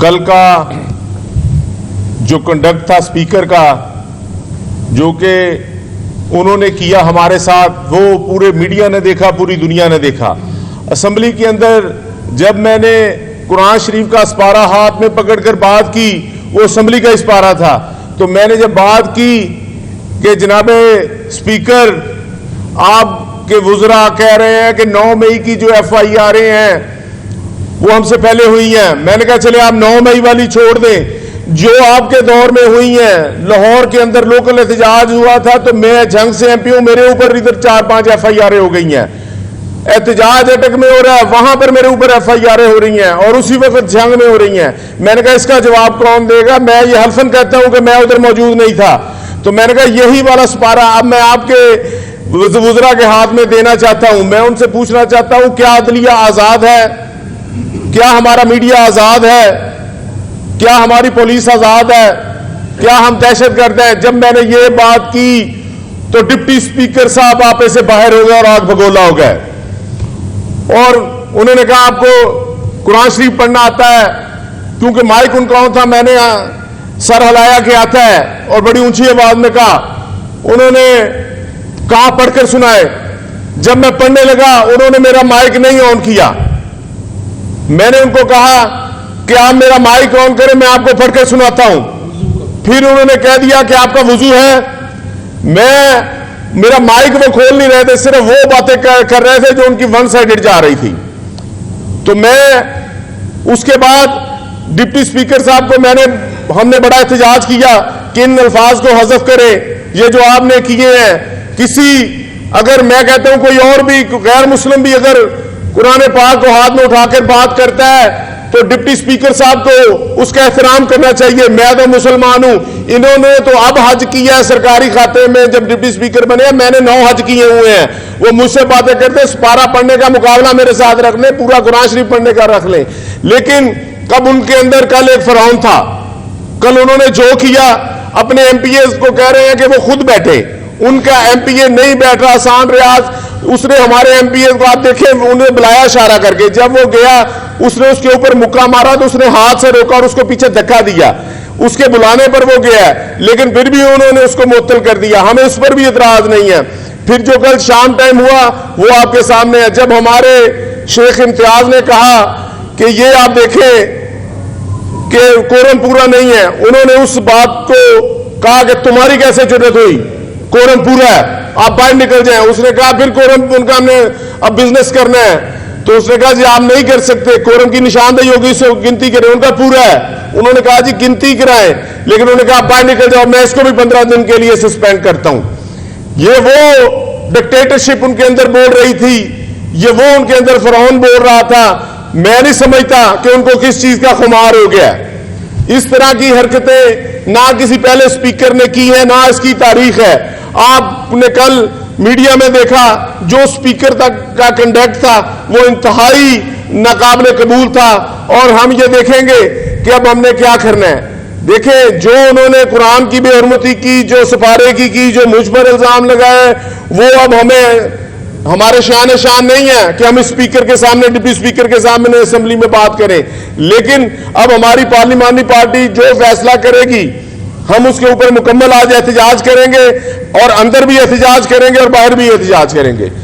कल का जो कंडक्ट था स्पीकर का, जो कि उन्होंने किया हमारे साथ, वो पूरे मीडिया ने देखा, पूरी दुनिया ने देखा। असेंबली के अंदर जब मैंने कुरान शरीफ का इस्पारा हाथ में पकड़कर बात की, वो असेंबली का इस्पारा था, तो मैंने जब बात की कि जनाबे स्पीकर, आपके वुज़रा कह रहे हैं कि 9 मई की जो FIR हैं वो हमसे पहले हुई हैं। मैंने कहा चले आप 9 मई वाली छोड़ दें, जो आपके दौर में हुई हैं। लाहौर के अंदर लोकल एहतजाज हुआ था तो मैं झंग से MP हूं, मेरे ऊपर इधर 4-5 FIR हो गई हैं। एहतजाज अटक में हो रहा है, वहां पर मेरे ऊपर FIR हो रही हैं और उसी वक्त झंग में हो रही हैं। मैंने कहा इसका जवाब कौन देगा? मैं ये हल्फन कहता हूं कि मैं उधर मौजूद नहीं था। तो मैंने कहा यही वाला स्पारा अब मैं आपके वुज़रा के हाथ में देना चाहता हूं। मैं उनसे पूछना चाहता हूं, क्या अदलिया आजाद है? क्या हमारा मीडिया आजाद है? क्या हमारी पुलिस आजाद है? क्या हम दहशतगर्द हैं? जब मैंने ये बात की तो डिप्टी स्पीकर साहब आपे से बाहर हो गए और आग भगोला हो गए और उन्होंने कहा आपको कुरान शरीफ पढ़ना आता है? क्योंकि माइक उनका था, मैंने सर हिलाया कि आता है और बड़ी ऊंची आवाज में कहा। उन्होंने कहा पढ़कर सुनाए। जब मैं पढ़ने लगा उन्होंने मेरा माइक नहीं ऑन किया। मैंने उनको कहा कि आप मेरा माइक ऑन करें, मैं आपको पढ़कर सुनाता हूं। फिर उन्होंने कह दिया कि आपका वुजू है। मेरा माइक वो खोल नहीं रहे थे, सिर्फ वो बातें कर रहे थे जो उनकी वन साइडेड जा रही थी। तो मैं उसके बाद डिप्टी स्पीकर साहब को हमने बड़ा एहतजाज किया कि इन अल्फाज को हज़फ करें। ये जो आपने किए हैं, अगर मैं कहता हूं कोई और भी गैर मुस्लिम भी अगर कुरान पाक को हाथ में उठाकर बात करता है तो डिप्टी स्पीकर साहब को उसका एहतराम करना चाहिए। मैं तो मुसलमान हूं, इन्होंने तो अब हज किया है सरकारी खाते में। जब डिप्टी स्पीकर बने मैंने 9 हज किए हुए हैं। वो मुझसे बातें करते स्पारा पढ़ने का मुकाबला मेरे साथ रख लें, पूरा कुरान शरीफ पढ़ने का रख लें। लेकिन कब उनके अंदर कल एक फरौन था। कल उन्होंने जो किया, अपने MPAs को कह रहे हैं कि वो खुद बैठे। उनका MPA नहीं बैठ रहा, आसान रियाज। उसने हमारे MPAs को आप देखें, उन्हें बुलाया इशारा करके। जब वो गया उसने उसके ऊपर मुक्का मारा तो उसने हाथ से रोका और उसको पीछे धक्का दिया। उसके बुलाने पर वो गया, लेकिन फिर भी उन्होंने उसको मुअत्तल कर दिया। हमें उस पर भी इतराज नहीं है। फिर जो कल शाम टाइम हुआ वो आपके सामने है। जब हमारे शेख इम्तियाज ने कहा कि ये आप देखें कि कोरम पूरा नहीं है, उन्होंने उस बात को कहा कि तुम्हारी कैसे जुर्रत हुई, कोरम पूरा है, आप बाहर निकल जाएं। उसने कहा फिर कोरम उनका हमने अब बिजनेस करना है, तो उसने कहा जी आप नहीं कर सकते, कोरम की निशानदेही होगी, इससे गिनती करें। उनका पूरा है। उन्होंने कहा जी गिनती कराएं, लेकिन उन्होंने कहा बाहर निकल जाओ, मैं इसको भी 15 दिन के लिए सस्पेंड करता हूं। ये वो डिक्टेटरशिप उनके अंदर बोल रही थी, ये वो उनके अंदर फरौन बोल रहा था। मैं नहीं समझता कि उनको किस चीज का खुमार हो गया। इस तरह की हरकतें ना किसी पहले स्पीकर ने की है, ना इसकी तारीख है। आपने कल मीडिया में देखा जो स्पीकर तक का कंडक्ट था वो इंतहाई नाकाबिले कबूल था। और हम ये देखेंगे कि अब हमने क्या करना है। देखें, जो उन्होंने कुरान की बेहरमती की, जो सिपारे की, जो मुझ पर इल्जाम लगाए, वो अब हमारे शान शान नहीं है कि हम स्पीकर के सामने, डिप्टी स्पीकर के सामने असेंबली में बात करें। लेकिन अब हमारी पार्लिमानी पार्टी जो फैसला करेगी हम उसके ऊपर मुकम्मल आज एहतजाज करेंगे और अंदर भी एहतजाज करेंगे और बाहर भी एहतजाज करेंगे।